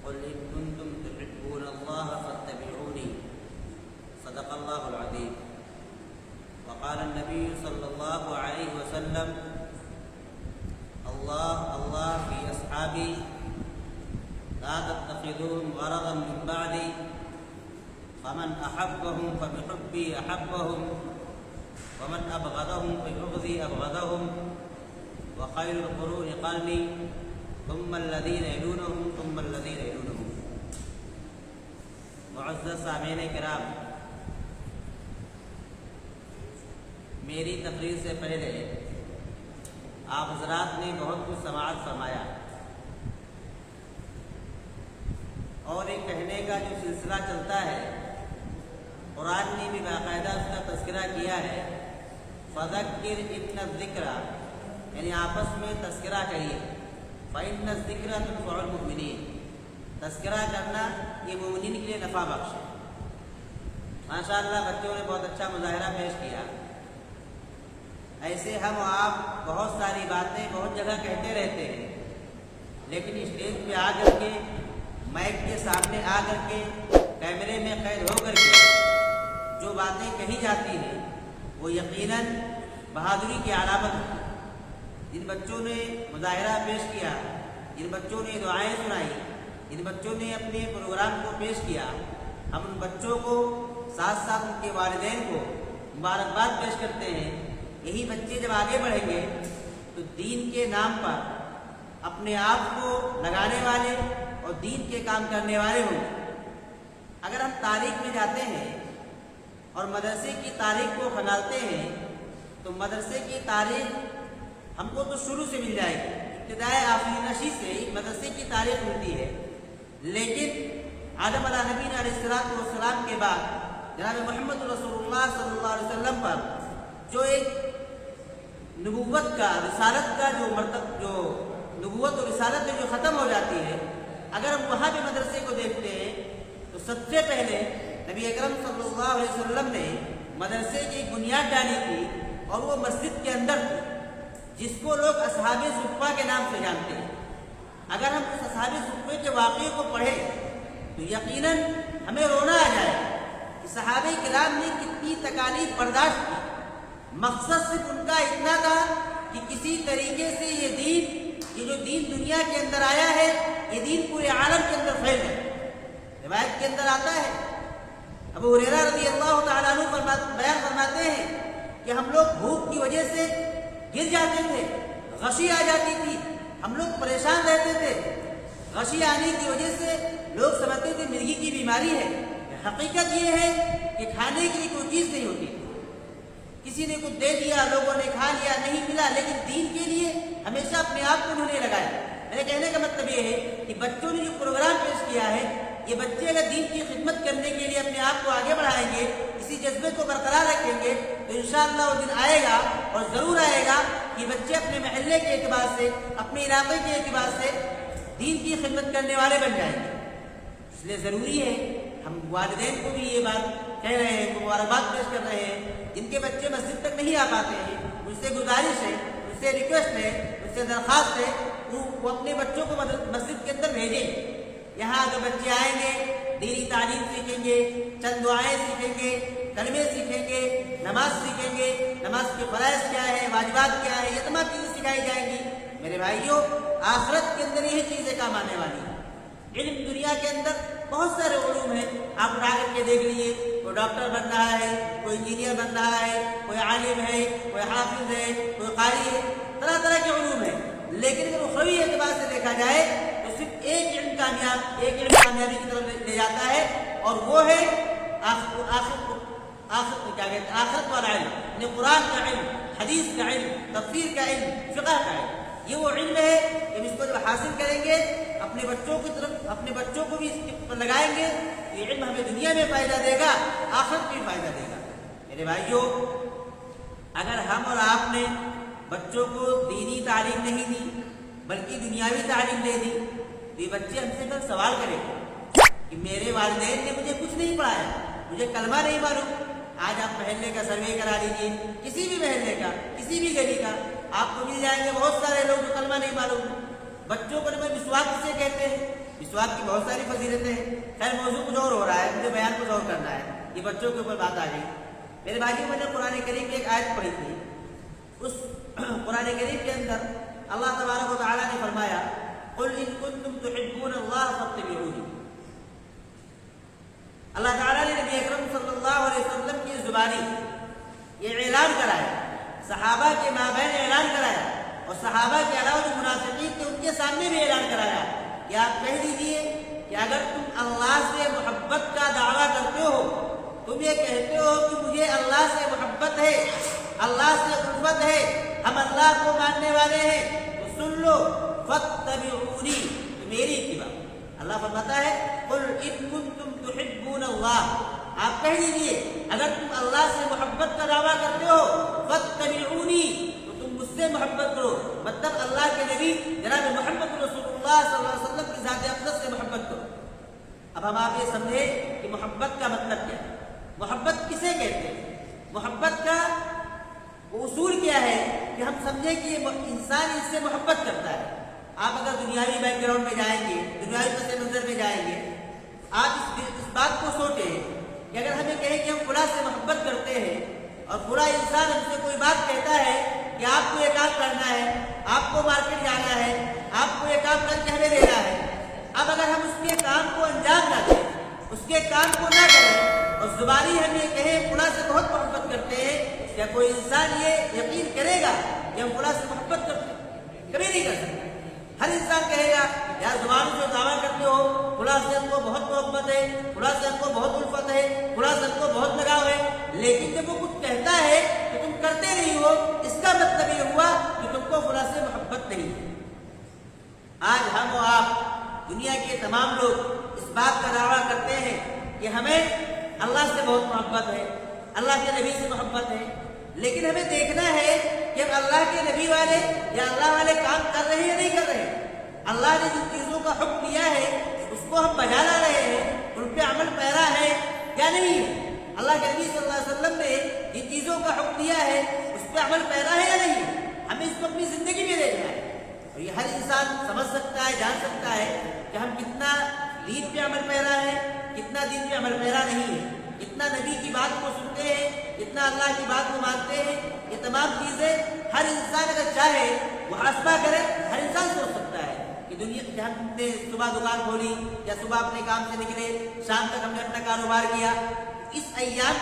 قل إن كنتم تحبون الله فاتبعوني صدق الله العظيم. وقال النبي صلى الله عليه وسلم الله الله في أصحابي لا تتخذوهم غرضا من بعدي فمن أحبهم فبحبي أحبهم ومن أبغضهم فببغضي أبغضهم وخير القرون قرني ثم الذين يلونهم ثم الذين يلونهم. معزز سامعین کرام، میری تقریر سے پہلے آپ حضرات نے بہت کچھ سماعت فرمایا اور ایک کہنے کا جو سلسلہ چلتا ہے، قرآن نے بھی باقاعدہ اس کا تذکرہ کیا ہے، فذکر ان الذکر، یعنی آپس میں تذکرہ کریے، فإن الذکر تنفع المؤمنین، تذکرہ کرنا یہ مومنین کے لیے نفع بخش ہے۔ ماشاءاللہ بچوں نے بہت اچھا مظاہرہ پیش کیا۔ ایسے ہم آپ بہت ساری باتیں بہت جگہ کہتے رہتے ہیں، لیکن اسٹیج پہ آ کر کے، مائک کے سامنے آ کر کے، کیمرے میں قید ہو کر کے جو باتیں کہی جاتی ہیں وہ یقیناً بہادری کی علامت ہے۔ جن بچوں نے مظاہرہ پیش کیا، جن بچوں نے دعائیں سنائی، جن بچوں نے اپنے پروگرام کو پیش کیا، ہم ان بچوں کو ساتھ ساتھ ان کے والدین کو مبارکباد پیش کرتے ہیں۔ یہی بچے جب آگے بڑھیں گے تو دین کے نام پر اپنے آپ کو لگانے والے اور دین کے کام کرنے والے ہوں گے۔ اگر ہم تاریخ میں جاتے ہیں اور مدرسے کی تاریخ کو کھنگالتے ہیں تو مدرسے کی تاریخ ہم کو تو شروع سے مل جائے گی، ابتدائے آخری نشی سے مدرسے کی تاریخ ملتی ہے، لیکن آدم علیہ نبی علیہ السلام کے بعد جناب محمد رسول اللہ صلی اللہ علیہ وسلم پر جو ایک نبوت کا، رسالت کا جو نبوت اور رسالت جو ختم ہو جاتی ہے، اگر ہم وہاں بھی مدرسے کو دیکھتے ہیں تو سب سے پہلے نبی اکرم صلی اللہ علیہ وسلم نے مدرسے کی بنیاد ڈالی تھی، اور وہ مسجد کے اندر تھی، جس کو لوگ اصحاب صفہ کے نام سے جانتے ہیں۔ اگر ہم اس اصحاب صفہ کے واقعے کو پڑھیں تو یقیناً ہمیں رونا آ جائے کہ صحابہ کرام نے کتنی تکالیف برداشت کی۔ مقصد صرف ان کا اتنا تھا کہ کسی طریقے سے یہ جو دین دنیا کے اندر آیا ہے، یہ دین پورے عالم کے اندر پھیل ہے۔ روایت کے اندر آتا ہے، ابو ہریرہ رضی اللہ تعالیٰ عنہ بیان فرماتے ہیں کہ ہم لوگ بھوک کی وجہ سے گر جاتے تھے، غشی آ جاتی تھی، ہم لوگ پریشان رہتے تھے۔ غشی آنے کی وجہ سے لوگ سمجھتے تھے مرگی کی بیماری ہے۔ حقیقت یہ ہے کہ کھانے کے لیے کوئی چیز نہیں ہوتی، کسی نے کچھ دے دیا، لوگوں نے کھا لیا، نہیں ملا، لیکن دین کے لیے ہمیشہ اپنے آپ کو انہوں نے لگایا۔ میرے کہنے کا مطلب یہ ہے کہ بچوں نے جو پروگرام پیش کیا ہے، یہ بچے اگر دین کی خدمت کرنے کے لیے اپنے آپ کو آگے بڑھائیں گے، اسی جذبے کو برقرار رکھیں گے، تو انشاءاللہ وہ دن آئے گا، اور ضرور آئے گا کہ بچے اپنے محلے کے اعتبار سے، اپنے علاقے کے اعتبار سے دین کی خدمت کرنے والے بن جائیں گے۔ اس لیے ضروری ہے ہم والدین کو بھی یہ بات کہہ رہے ہیں، مبارکباد پیش کر رہے ہیں، جن کے بچے مسجد تک نہیں آ پاتے ہیں، مجھ سے گزارش ہے، مجھ سے ریکویسٹ ہے، مجھ سے درخواست ہے، وہ اپنے بچوں کو مسجد کے اندر بھیجیں۔ یہاں اگر بچے آئیں گے، دینی تعلیم سیکھیں گے، چند دعائیں سیکھیں گے، کلمے سیکھیں گے، نماز سیکھیں گے، نماز کے فرائض کیا ہے، واجبات کیا ہے، یہ تمام چیزیں سکھائی جائیں گی۔ میرے بھائیوں، آخرت کے اندر یہی چیزیں کام آنے والی ہیں۔ علم دنیا کے اندر بہت سارے علوم ہیں، آپ اٹھا کر کے دیکھ لیجیے، کوئی ڈاکٹر بن رہا ہے، کوئی انجینئر بن رہا ہے، کوئی عالم ہے، کوئی حافظ ہے، کوئی قاری ہے، طرح طرح کے علوم ہیں، لیکن اگر اخروی اعتبار سے دیکھا جائے تو صرف ایک علم کامیابی کی طرف لے جاتا ہے، اور وہ ہے آخرت والا علم، یعنی قرآن کا علم، حدیث کا علم، تفسیر کا علم، فقہ کا علم۔ یہ وہ علم ہے کہ اس کو جب حاصل کریں گے، اپنے بچوں کو بھی اس پر لگائیں گے، یہ علم ہمیں دنیا میں فائدہ دے گا، آخرت میں فائدہ دے گا۔ میرے بھائیوں، اگر ہم اور آپ نے بچوں کو دینی تعلیم نہیں دی بلکہ دنیاوی تعلیم دے دی تو یہ بچے ہم سے کل سوال کریں گے کہ میرے والدین نے مجھے کچھ نہیں پڑھایا، مجھے کلمہ نہیں معلوم۔ آج آپ محلے کا سروے کرا لیجیے، کسی بھی محلے کا، کسی بھی گلی کا، آپ کو مل جائیں گے بہت سارے لوگ جو کلمہ نہیں معلوم۔ بچوں کو مسواک کسے کہتے ہیں؟ مسواک کی بہت ساری فضیلتیں ہیں. خیر موضوع کچھ اور ہو رہا ہے, مجھے بیان کچھ اور کرنا ہے. یہ بچوں کے اوپر بات آ گئی. میرے بھائی میں نے قرآن کریم کی ایک آیت پڑھی تھی. اس قرآن کریم کے اندر اللہ تبارک و تعالیٰ نے فرمایا قل ان کنتم تحبون اللہ فاتبعونی. اللہ تعالیٰ نے نبی اکرم صلی اللہ علیہ وسلم کی زبانی یہ اعلان کرایا, صحابہ کے مابین اعلان کرایا, اور صحابہ کے علاوہ جو منافقین تھے ان کے سامنے بھی اعلان کرایا کہ آپ کہہ دیجیے کہ اگر تم اللہ سے محبت کا دعویٰ کرتے ہو, تم یہ کہتے ہو کہ مجھے اللہ سے محبت ہے, اللہ سے الفت ہے, ہم اللہ کو ماننے والے ہیں, تو سن لو فاتبعونی, تو میری اتباع. اللہ فرماتا ہے قل ان کنتم تحبون اللہ, آپ کہہ دیجیے اگر تم اللہ سے محبت کا دعویٰ کرتے ہو فاتبعونی, تو تم مجھ سے محبت کرو. مطلب اللہ کے نبی جناب محمد رسول اللہ صلی اللہ علیہ وسلم کی ذات اقدس سے محبت کرو. اب ہم آپ یہ سمجھے کہ محبت کا مطلب کیا ہے, محبت کسے کہتے ہیں, محبت کا اصول کیا ہے کہ ہم سمجھیں کہ یہ انسان اس سے محبت کرتا ہے. آپ اگر دنیاوی بیک گراؤنڈ میں جائیں گے, دنیاوی پس منظر میں جائیں گے, آپ اس بات کو سوچیں کہ اگر ہمیں کہیں کہ ہم فلاں سے محبت کرتے ہیں اور فلاں انسان ہم سے کوئی بات کہتا ہے کہ آپ کو یہ کام کرنا ہے, آپ کو مارکیٹ جانا ہے, آپ کو یہ کام کر کے ہمیں دینا ہے. اب اگر ہم اس کے کام کو انجام نہ دیں, اس کے کام کو نہ کریں اور زبانی ہم یہ کہیں فلاں سے بہت محبت کرتے ہیں, کیا کوئی انسان یہ یقین کرے گا کہ ہم فلاں سے محبت کرتے ہیں؟ کبھی نہیں کر سکتے. ہر انسان کہے گا یار زبان سے دعویٰ کرتے ہو فلاں سے ہم کو بہت محبت ہے, فلاں سے ہم کو بہت الفت ہے, فلاں سے ہم کو بہت لگاؤ ہے, لیکن جب وہ کچھ کہتا ہے کہ تم کرتے نہیں ہو, اس کا مطلب یہ ہوا کہ تم کو فلاں سے محبت نہیں ہے. آج ہم و آپ دنیا کے تمام لوگ اس بات کا دعویٰ کرتے ہیں کہ ہمیں اللہ سے بہت محبت ہے, اللہ کے نبی سے محبت ہے, لیکن ہمیں دیکھنا ہے کہ ہم اللہ کے نبی والے یا اللہ والے کام کر رہے ہیں یا نہیں کر رہے. اللہ نے جن چیزوں کا حکم دیا ہے اس کو ہم بجا لا رہے ہیں, ان پہ عمل پیرا ہے یا نہیں ہے. اللہ کے نبی صلی اللہ علیہ وسلم نے جن چیزوں کا حکم دیا ہے اس پہ عمل پیرا ہے یا نہیں ہے. ہمیں اس کو اپنی زندگی میں دیکھنا ہے, اور یہ ہر انسان سمجھ سکتا ہے, جان سکتا ہے کہ ہم کتنا دین پہ عمل پیرا ہے, کتنا دین پہ عمل پیرا نہیں ہے, کتنا نبی کی بات کو سنتے ہیں, کتنا اللہ کی بات کو مانتے ہیں. یہ تمام چیزیں ہر انسان اگر چاہے محاسبہ کرے, ہر انسان سوچ سکتا ہے کہ دنیا کہ ہم نے صبح دکان کھولی یا صبح اپنے کام سے نکلے, شام تک ہم نے اپنا کاروبار کیا, اس ایام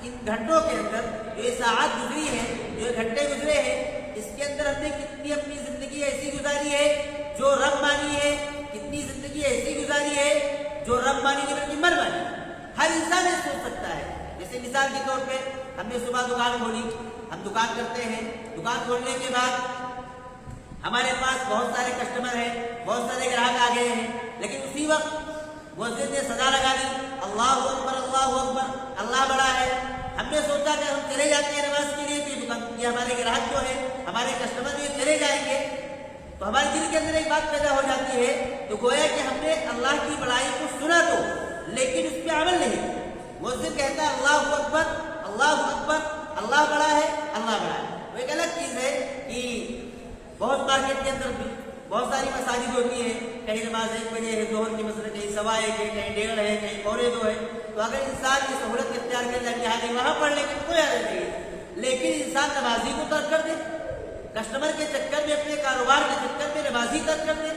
ان گھنٹوں کے اندر جو یہ ساعت گزری ہے, جو یہ گھنٹے گزرے ہیں, اس کے اندر ہم نے کتنی اپنی زندگی ایسی گزاری ہے جو رب مانی ہے, کتنی زندگی ایسی گزاری ہے جو رب مانی نہیں بلکہ من مانی. ہر انسان یہ سوچ سکتا ہے. جیسے مثال کے طور پہ ہم نے صبح دکان کھولی, ہم دکان کرتے ہیں, دکان کھولنے کے بعد ہمارے پاس بہت سارے کسٹمر ہیں, بہت سارے گراہک آ گئے ہیں, لیکن اسی وقت مؤذن نے صدا لگا دی اللہ اکبر اللہ اکبر, اللہ بڑا ہے. ہم نے سوچا کہ ہم چلے جاتے ہیں نماز کے لیے, تو یہ دکان یہ ہمارے گراہک جو ہے, ہمارے کسٹمر یہ چلے جائیں گے, تو ہمارے دل کے اندر ایک بات پیدا ہو جاتی ہے, تو گویا کہ ہم نے اللہ کی بڑائی کو سنا تو لیکن اس پہ عمل نہیں. مؤذن کہتا ہے اللہ اکبر اللہ اکبر, اللہ بڑا ہے اللہ بڑا ہے. وہ ایک الگ چیز ہے کہ بہت مارکیٹ کے اندر بھی بہت ساری مساجد ہوتی ہیں, کہیں نماز 1 بجے ہے ظہر کی, مثلا کہیں 1:15 ہے, کہیں 1:30 ہے, کہیں 1:45 ہے. تو اگر انسان یہ سہولت اختیار کر لے کہ ہاں نہیں وہاں پڑھ لے کے کوئی حرج نہیں ہے, لیکن انسان نمازی کو ترک کر دے, کسٹمر کے چکر میں, اپنے کاروبار کے چکر میں نمازی ترک کر دے,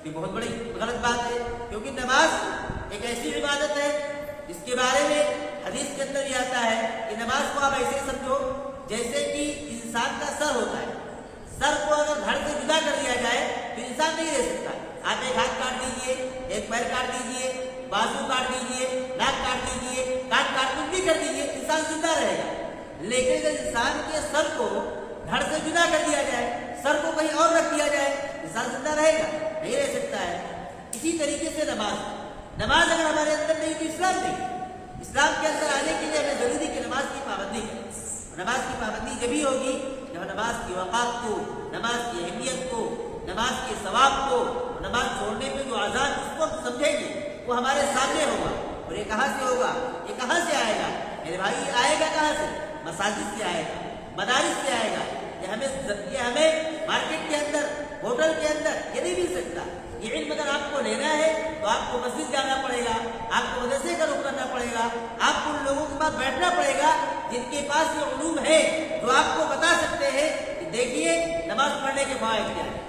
یہ بہت بڑی غلط بات ہے. کیونکہ نماز ایک ایسی عبادت ہے جس کے بارے میں حدیث کے اندر یہ آتا ہے کہ نماز کو آپ ایسے سمجھو جیسے کہ انسان کا سر ہوتا ہے. سر کو اگر دھڑ سے جدا کر دیا جائے تو انسان نہیں رہ سکتا. آپ ایک ہاتھ کاٹ دیجیے, ایک پیر کاٹ دیجیے, بازو کاٹ دیجیے, ناک کاٹ دیجیے, کاٹ کچھ بھی کر دیجیے, انسان زندہ رہے گا. لیکن اگر انسان کے سر کو دھڑ سے جدا کر دیا جائے, سر کو کہیں اور رکھ دیا جائے, انسان زندہ رہے گا نہیں رہ سکتا ہے. اسی طریقے سے نماز اگر ہمارے اندر نہیں تو اسلام نہیں. اسلام کے اندر آنے کے لیے ہمیں ضروری کہ نماز کی پابندی ہے. نماز کی پابندی جبھی ہوگی جب نماز کی وقات کو, نماز کی اہمیت کو, نماز کے ثواب کو, نماز چھوڑنے پہ جو عذاب اس کو سمجھیں گے وہ ہمارے سامنے ہوگا. اور یہ کہاں سے ہوگا, یہ کہاں سے آئے گا میرے بھائی؟ یہ آئے گا کہاں سے؟ مساجد سے آئے گا, مدارس سے آئے گا. یہ ہمیں مارکیٹ کے اندر, ہوٹل کے اندر یہ نہیں مل سکتا. یہ علم اگر آپ کو لینا ہے تو آپ کو مسجد جانا پڑے گا، آپ کو مدرسے کا رخ کرنا پڑے گا، آپ کو ان لوگوں کے پاس بیٹھنا پڑے گا جن کے پاس یہ علوم ہے، جو آپ کو بتا سکتے ہیں کہ دیکھیے نماز پڑھنے کے فوائد کیا ہے۔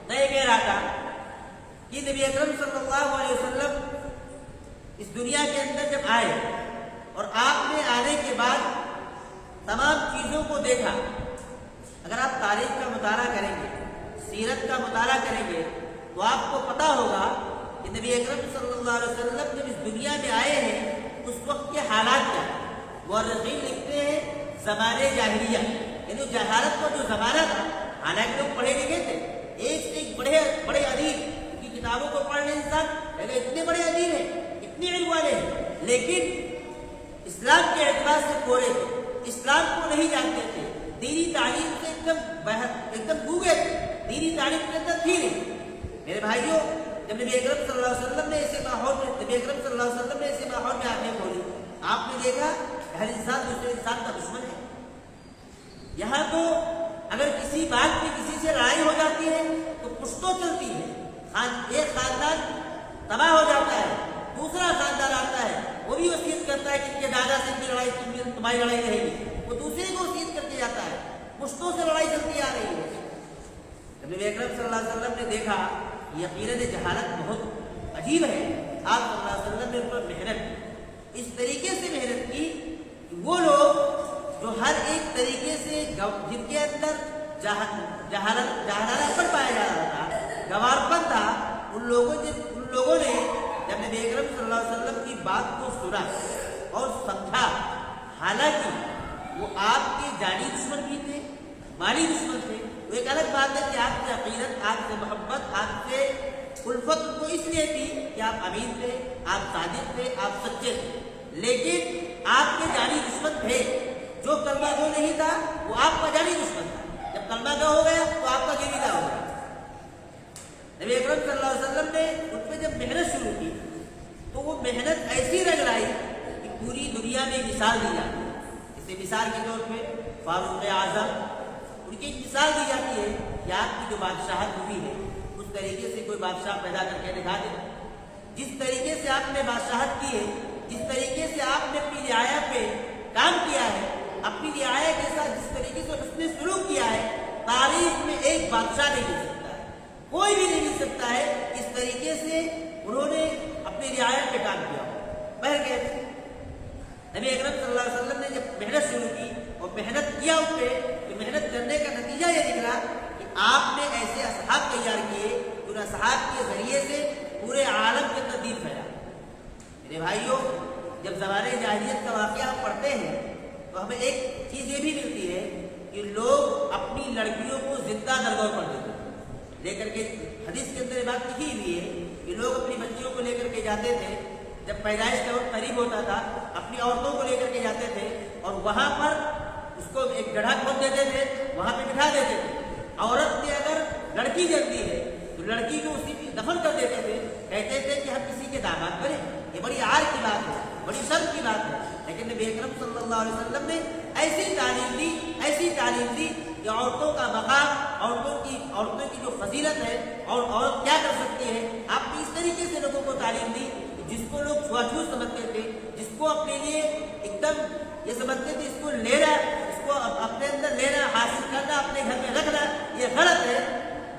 میں یہ کہہ رہا تھا کہ نبی اکرم صلی اللہ علیہ وسلم اس دنیا کے اندر جب آئے اور آپ نے آنے کے بعد تمام چیزوں کو دیکھا، اگر آپ تاریخ کا مطالعہ کریں گے، سیرت کا مطالعہ کریں گے تو آپ کو پتا ہوگا کہ نبی اکرم صلی اللہ علیہ وسلم جب اس دنیا میں آئے ہیں اس وقت کے حالات کیا ہیں۔ مورخین لکھتے ہیں زمانے جاہلیہ، یعنی جہالت کا جو زمانہ تھا، حالانکہ لوگ پڑھے لکھے تھے، ایک سے ایک بڑے ادیب کی کتابوں کو پڑھنے انسان اتنے بڑے ادیب ہیں، اتنے علم والے ہیں، لیکن اسلام کے اعتبار سے کورے تھے، اسلام کو نہیں جانتے تھے، دینی تعلیم سے ایک دم گوگے تھے، دینی تعلیم کے اندر تھی نہیں۔ میرے بھائیوں، جب نبی اکرم صلی اللہ علیہ وسلم نے ایسے ماحول میں آنکھیں کھولی، آپ نے دیکھا ہر انسان دوسرے انسان کا دشمن ہے۔ یہاں تو اگر کسی بات میں کسی سے لڑائی ہو جاتی ہے تو پشتوں چلتی ہے، ایک خاندان تباہ ہو جاتا ہے، دوسرا خاندان آتا ہے، وہ بھی وصیت کرتا ہے کہ ان کے دادا سے ان کی لڑائی تمہاری لڑائی رہے گی، وہ دوسرے کو وصیت کر کے جاتا ہے، پشتوں سے لڑائی چلتی آ رہی ہے۔ جب نبی اکرم صلی اللہ علیہ وسلم نے دیکھا یقیناً جہالت بہت عجیب ہے، آپ صلی اللہ علیہ وسلم نے ان پر محنت اس طریقے سے محنت کی کہ وہ لوگ جو ہر ایک طریقے سے جن کے اندر جہالانہ پن پایا جا رہا تھا، گوار پن تھا، ان لوگوں نے جب نبی اکرم صلی اللہ علیہ وسلم کی بات کو سنا اور سمجھا، حالانکہ وہ آپ کے جانی دشمن بھی تھے، مالی دشمن تھے، وہ ایک الگ بات ہے کہ آپ سے عقیدت، آپ سے محبت، آپ سے الفت کو اس لیے تھی کہ آپ امین تھے، آپ صادق تھے، آپ سچے تھے، لیکن آپ کے جانی دشمن تھے۔ جو کلمہ گو نہیں تھا وہ آپ کا جانی دشمن تھا، جب کلمہ گو ہو گیا تو آپ کا گریلا ہو گیا۔ نبی اکرم صلی اللہ علیہ وسلم نے ان پہ جب محنت شروع کی تو وہ محنت ایسی رنگ لائی کہ پوری دنیا میں مثال دی جاتی ہے۔ اس سے مثال کے طور پہ فاروق اعظم، ان کی مثال دی جاتی ہے کہ آپ کی جو بادشاہت ہوئی ہے اس طریقے سے کوئی بادشاہ پیدا کر کے دکھا دے، جس طریقے سے آپ نے بادشاہت کی ہے، جس طریقے سے آپ نے اپنی رعایا پہ کام کیا ہے، اپنی رعایا کے ساتھ جس طریقے سے اس نے سلوک کیا ہے، تاریخ میں ایک بادشاہ نہیں مل سکتا ہے، کوئی بھی نہیں مل سکتا ہے اس طریقے سے انہوں نے اپنی رعایا پہ کام کیا۔ نبی اکرم صلی اللہ علیہ وسلم نے جب محنت شروع کی اور محنت کیا اس پہ، تو محنت کرنے کا نتیجہ یہ نکلا کہ آپ نے ایسے اصحاب تیار کیے، ان اصحاب کے ذریعے سے پورے عالم کے اندر دین پھیلا۔ میرے بھائیوں، جب زمانے جاہلیت کا واقعہ ہم پڑھتے ہیں تو ہمیں ایک چیز یہ بھی ملتی ہے کہ لوگ اپنی لڑکیوں کو زندہ درگور پر لے کر کے، حدیث کے اندر یہ بات لکھی ہوئی ہے کہ لوگ اپنی بچیوں کو لے کر کے جاتے تھے، جب پیدائش کا وقت قریب ہوتا تھا اپنی عورتوں کو لے کر کے جاتے تھے اور وہاں پر اس کو ایک گڑھا کھود دیتے تھے، وہاں پہ بٹھا دیتے تھے۔ عورت نے اگر لڑکی جلتی ہے تو لڑکی کو اسی کی دفن کر دیتے تھے، کہتے تھے کہ ہم کسی کے داماد بنے، یہ بڑی عار کی بات ہے، بڑی شرم کی بات ہے۔ لیکن نبی اکرم صلی اللہ علیہ وسلم نے ایسی تعلیم دی کہ عورتوں کا مقام، عورتوں کی جو فضیلت ہے اور عورت کیا کر سکتی ہے، آپ نے اس طریقے سے لوگوں کو تعلیم دی جس کو لوگ چھوت سمجھتے تھے، جس کو اپنے لیے ایک دم یہ سمجھتے تھے اس کو لینا، اس کو اپنے اندر لینا، حاصل کرنا، اپنے گھر میں رکھنا یہ غلط ہے۔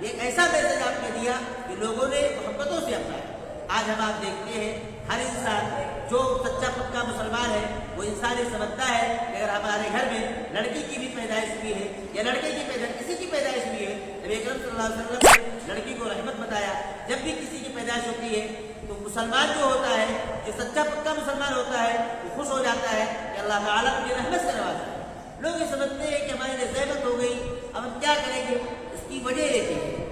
ایک ایسا میسج آپ نے دیا کہ لوگوں نے محبتوں سے اپنایا۔ آج ہم آپ دیکھتے ہیں ہر انسان جو سچا پکا مسلمان ہے وہ انسان یہ سمجھتا ہے کہ اگر ہمارے گھر میں لڑکی کی بھی پیدائش ہوئی ہے یا لڑکے کی کسی کی پیدائش ہوئی ہے، نبی اکرم صلی اللہ علیہ وسلم نے لڑکی کو رحمت بتایا۔ جب بھی کسی کی پیدائش ہوتی ہے تو مسلمان جو ہوتا ہے، جو سچا پکا مسلمان ہوتا ہے، وہ خوش ہو جاتا ہے کہ اللہ تعالیٰ مجھے رحمت سے نوازا ہے۔ لوگ یہ سمجھتے ہیں کہ ہمارے لیے زحمت ہو گئی، اب ہم کیا کریں گے؟ اس کی وجہ یہ ہے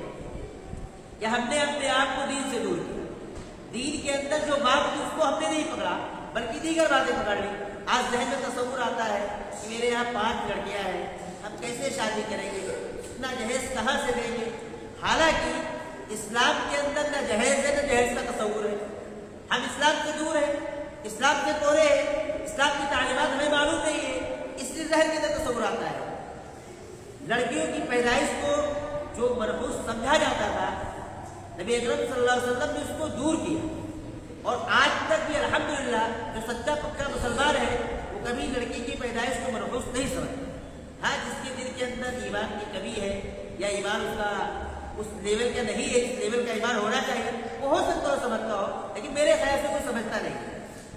کہ ہم نے اپنے آپ کو دین سے دور کیا، دین کے اندر جو بات تھی اس کو ہم نے نہیں پکڑا بلکہ دیگر باتیں پکڑ لی۔ آج ذہن میں تصور آتا ہے کہ میرے یہاں 5 لڑکیاں ہیں، ہم کیسے شادی کریں گے، اتنا جہیز کہاں سے دیں گے؟ حالانکہ اسلام کے اندر نہ جہیز ہے نہ جہیز کا تصور ہے۔ ہم اسلام سے دور ہیں، اسلام سے کورے ہیں، اسلام کی تعلیمات ہمیں معلوم نہیں ہے، اس لیے ذہن کے اندر تصور آتا ہے۔ لڑکیوں کی پیدائش کو جو مرخوص سمجھا جاتا تھا نبی اکرم صلی اللہ علیہ وسلم نے اس کو دور کیا، اور آج تک بھی الحمدللہ جو سچا پکا مسلمان ہے وہ کبھی لڑکی کی پیدائش کو منحوس نہیں سمجھتا۔ ہاں جس کے دل کے اندر ایمان کی کمی ہے یا ایمان اس کا اس لیول کا نہیں ہے، اس لیول کا ایمان ہونا چاہیے، وہ ہو سکتا ہو سمجھتا ہو، لیکن میرے خیال سے کوئی سمجھتا نہیں۔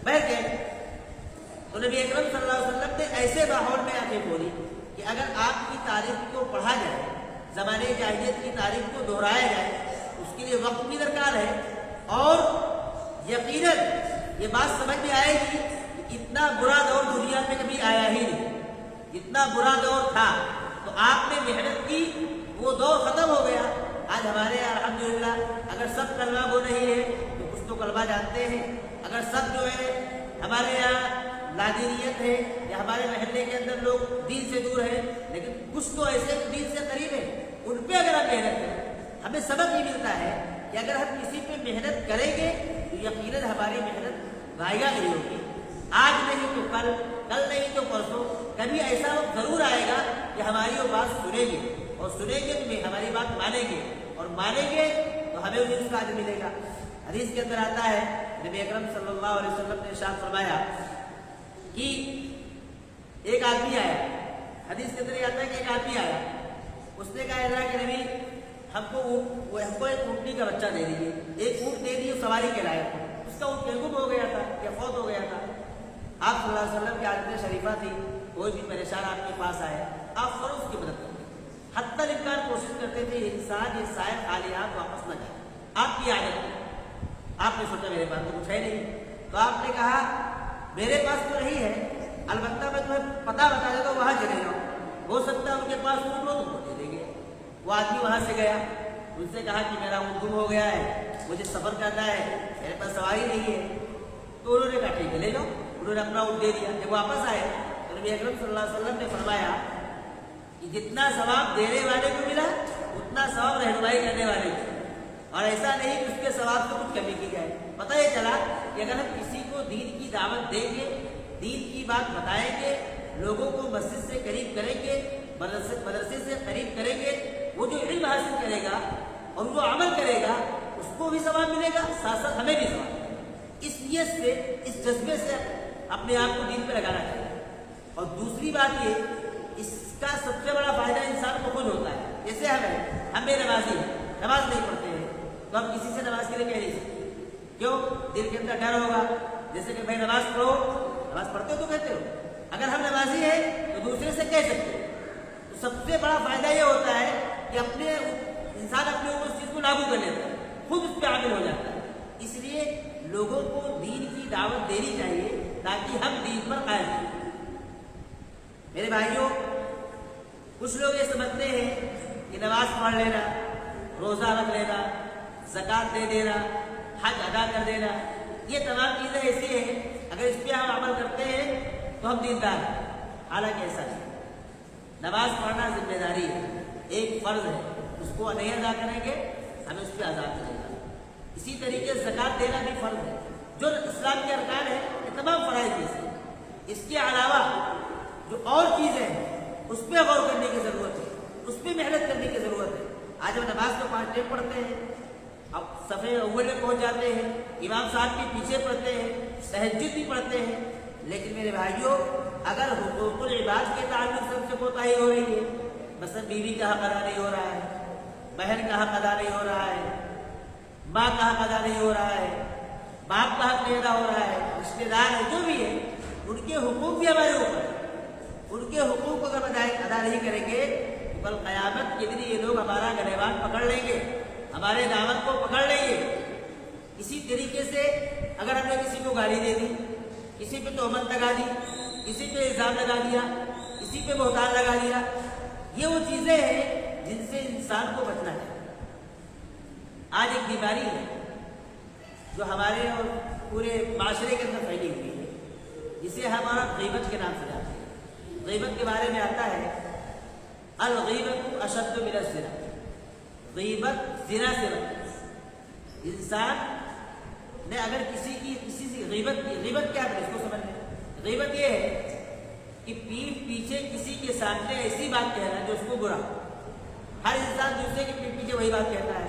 بہرکیف تو نبی اکرم صلی اللہ علیہ وسلم نے ایسے ماحول میں آگے بولی کہ اگر آپ کی تاریخ کو پڑھا جائے، زمانے جاہلیت کی تاریخ کو دہرایا جائے، اس کے لیے وقت بھی درکار ہے، اور یقیناً یہ بات سمجھ میں آئے گی کہ اتنا برا دور دنیا میں کبھی آیا ہی نہیں۔ اتنا برا دور تھا تو آپ نے محنت کی، وہ دور ختم ہو گیا۔ آج ہمارے یہاں الحمدللہ اگر سب کلمہ گو نہیں ہے تو کچھ تو کلمہ جانتے ہیں، اگر سب جو ہے ہمارے یہاں لادینیت ہے یا ہمارے محلے کے اندر لوگ دین سے دور ہیں، لیکن کچھ تو ایسے دین سے قریب ہیں، ان پہ اگر ہم محنت کریں، ہمیں سبق یہ ملتا ہے کہ اگر ہم کسی پہ محنت کریں گے تو یقیناً ہماری محنت ضائع نہیں ہوگی۔ آج نہیں تو کل، کل نہیں تو پرسوں، کبھی ایسا وقت ضرور آئے گا کہ ہماری وہ بات سنیں گے، اور سنیں گے تو ہماری بات مانیں گے، اور مانیں گے تو ہمیں بھی اس کا اجر ملے گا۔ حدیث کے اندر آتا ہے نبی اکرم صلی اللہ علیہ وسلم نے ارشاد فرمایا کہ ایک آدمی آیا، حدیث کے اندر یہ آتا ہے کہ ایک آدمی آیا، اس نے کہا کہ نبی ہم کو ایک اونٹنی کا بچہ دے دیجیے، ایک اونٹ دے دیے سواری کے لائق، اس کا اونٹ گم ہو گیا تھا یا فوت ہو گیا تھا۔ آپ صلی اللہ علیہ وسلم کی عادت شریفہ تھی، کوئی بھی پریشان آپ کے پاس آئے آپ فوراً اس کی مدد کرتے، حتی الامکان کوشش کرتے تھے انسان یہ سائر خالیات واپس نہ جائے۔ آپ کی عادت ہے، آپ نے سوچا میرے پاس تو کچھ ہے نہیں، تو آپ نے کہا میرے پاس تو نہیں ہے، البتہ میں تمہیں پتہ بتا دیتا ہوں، وہاں چلے جاؤ، ہو سکتا ہے ان کے پاس اونٹ ہو تو وہ دے دیں گے۔ وہ آدمی وہاں سے گیا، ان سے کہا کہ میرا اونٹ گم ہو گیا ہے، مجھے سفر کرنا ہے، میرے پاس سواری نہیں ہے۔ تو انہوں نے کہا ٹھیک ہے لے جاؤ، انہوں نے اپنا اونٹ دے دیا۔ جب واپس آئے تو نبی اکرم صلی اللہ علیہ وسلم نے فرمایا کہ جتنا ثواب دینے والے کو ملا اتنا ثواب رہنمائی کرنے والے کو، اور ایسا نہیں کہ اس کے ثواب سے کچھ کمی کی جائے۔ پتہ یہ چلا کہ اگر ہم کسی کو دین کی دعوت دیں گے، دین کی بات بتائیں گے، لوگوں کو مسجد سے قریب کریں گے، مدرسے سے قریب کریں گے، وہ جو علم حاصل کرے گا اور جو عمل کرے گا اس کو بھی ثواب ملے گا، ساتھ ساتھ ہمیں بھی ثواب ملے گا۔ اس نیت سے، اس جذبے سے اپنے آپ کو دین پہ لگانا چاہیے۔ اور دوسری بات یہ، اس کا سب سے بڑا فائدہ انسان کو خود ہوتا ہے۔ جیسے ہم بے نمازی ہیں، نماز نہیں پڑھتے ہیں، تو ہم کسی سے نماز کے لیے کہہ نہیں سکتے، کیوں؟ دل کے اندر ڈر ہوگا، جیسے کہ بھائی نماز پڑھو، نماز پڑھتے ہو تو کہتے ہو، اگر ہم نمازی ہیں تو دوسرے سے کہہ سکتے ہیں۔ تو سب سے بڑا فائدہ یہ ہوتا ہے کہ انسان اپنے اوپر اس چیز کو لاگو کر لیتا ہے، خود اس پہ عامل ہو جاتا ہے۔ اس لیے لوگوں کو دین کی دعوت دینی چاہیے تاکہ ہم دین پر قائم رہیں۔ میرے بھائیوں، کچھ لوگ یہ سمجھتے ہیں کہ نماز پڑھ لینا، روزہ رکھ لینا، زکوٰۃ دے دینا، حج ادا کر دینا، یہ تمام چیزیں ایسی ہیں اگر اس پہ ہم عمل کرتے ہیں تو ہم دیندار ہیں۔ حالانکہ ایسا نہیں، نماز پڑھنا ذمہ داری ہے، ایک فرض ہے، اس کو نہیں ادا کریں گے ہمیں اس پہ عذاب ملے گا۔ اسی طریقے سے زکوٰۃ دینا بھی فرض ہے، جو اسلام کے ارکان ہیں، یہ تمام فرائض چیزیں ہیں۔ اس کے علاوہ جو اور چیزیں ہیں اس پہ غور کرنے کی ضرورت ہے، اس پہ محنت کرنے کی ضرورت ہے۔ آج ہم نماز کو 5 ٹائم پڑھتے ہیں، اب صفحے اول میں پہنچ جاتے ہیں، امام صاحب کے پیچھے پڑھتے ہیں، تہجد بھی پڑھتے ہیں، لیکن میرے بھائیوں اگر حقوق العباد کے تعلق سے ہم سے کوتاہی ہو رہی ہے، مثلا بیوی کا حق ادا نہیں ہو رہا ہے، بہن کا حق ادا نہیں ہو رہا ہے، ماں کا حق ادا نہیں ہو رہا ہے، باپ کا حق نہیں ادا ہو رہا ہے، رشتے دار ہے جو بھی ہے، ان کے حقوق بھی ہمارے اوپر ہے۔ ان کے حقوق اگر ادا نہیں کریں گے تو کل قیامت کے دن یہ لوگ ہمارا گریبان پکڑ لیں گے، ہمارے دامن کو پکڑ لیں گے۔ اسی طریقے سے اگر ہم نے کسی کو گالی دے دی، کسی پہ تہمت لگا دی، کسی پہ الزام لگا دیا، کسی پہ بہتان لگا دیا، یہ وہ چیزیں ہیں جن سے انسان کو بچنا ہے۔ آج ایک بیماری ہے جو ہمارے اور پورے معاشرے کے اندر پھیلی ہوئی ہے، جسے ہمارا غیبت کے نام سے جانتے ہیں۔ غیبت کے بارے میں آتا ہے الغیبت اشد من الزنا، غیبت زنا سے بدتر۔ انسان نے اگر کسی سے غیبت کی، غیبت کیا ہے اس کو سمجھ لیں۔ غیبت یہ ہے کہ پیٹھ پیچھے کسی کے سامنے ایسی بات کہنا جو اس کو برا، ہر انسان دوسرے کے پیٹھ پیچھے وہی بات کہتا ہے۔